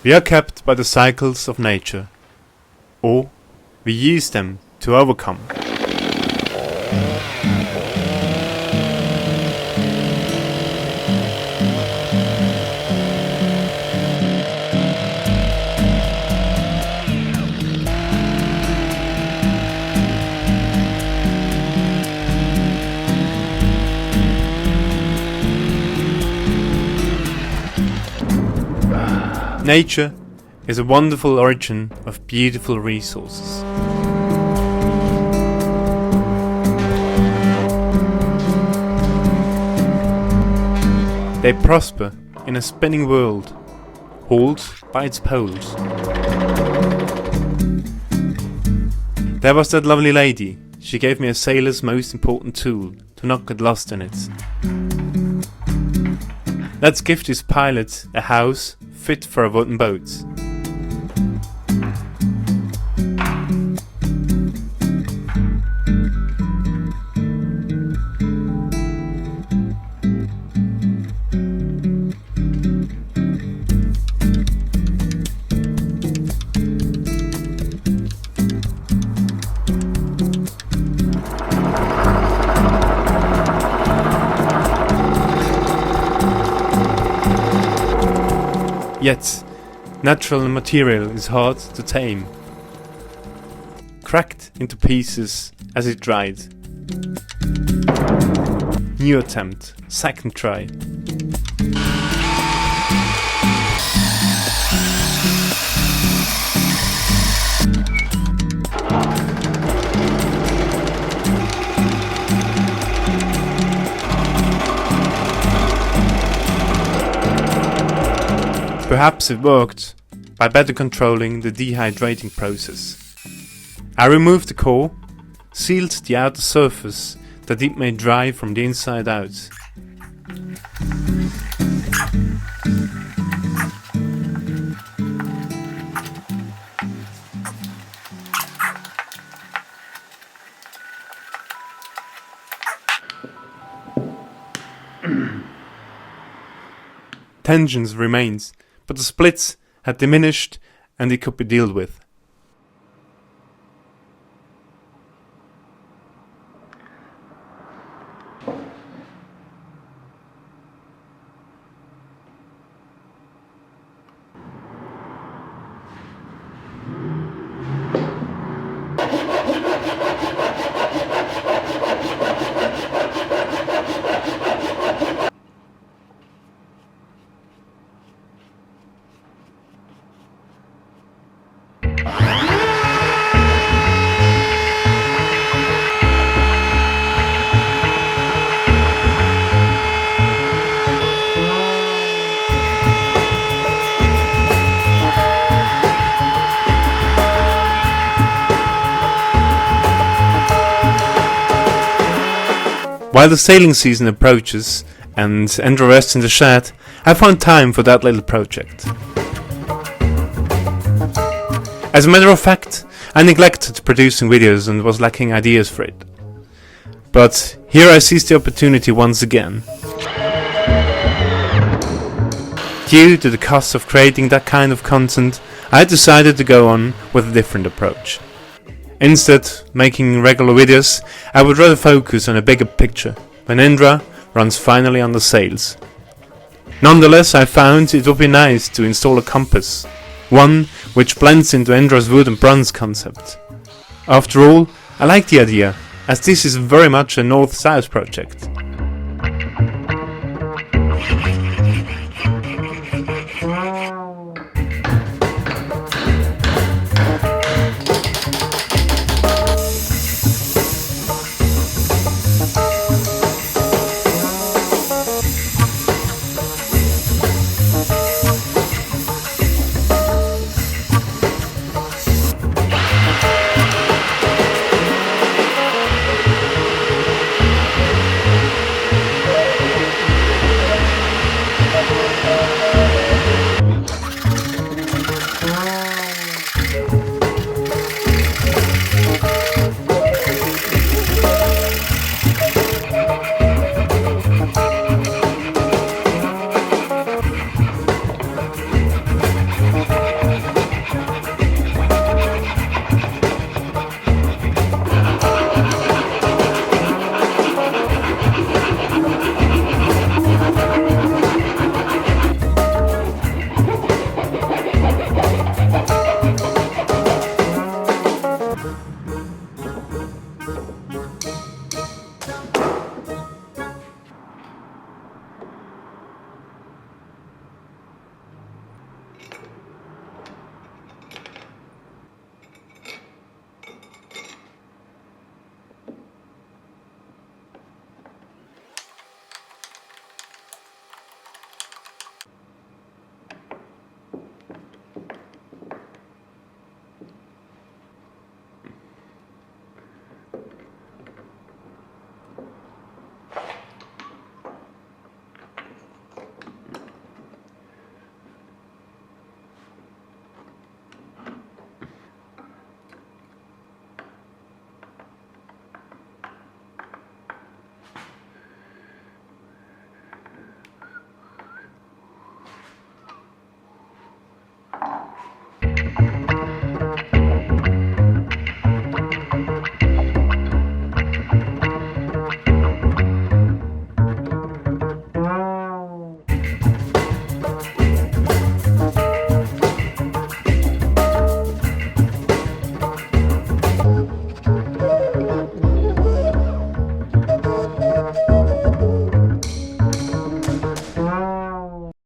We are kept by the cycles of nature, or we use them to overcome. Nature is a wonderful origin of beautiful resources. They prosper in a spinning world, hauled by its poles. There was that lovely lady. She gave me a sailor's most important tool to not get lost in it. Let's give this pilot a house fit for a wooden boat. Yet, natural material is hard to tame. Cracked into pieces as it dried. New attempt, second try. Perhaps it worked by better controlling the dehydrating process. I removed the core, sealed the outer surface that it may dry from the inside out. Tensions remained, but the splits had diminished and it could be dealt with. While the sailing season approaches and Endra rests in the shed, I found time for that little project. As a matter of fact, I neglected producing videos and was lacking ideas for it. But here I seized the opportunity once again. Due to the cost of creating that kind of content, I decided to go on with a different approach. Instead, making regular videos, I would rather focus on a bigger picture when Endra runs finally on the sails. Nonetheless, I found it would be nice to install a compass, one which blends into Endra's wood and bronze concept. After all, I like the idea, as this is very much a north-south project.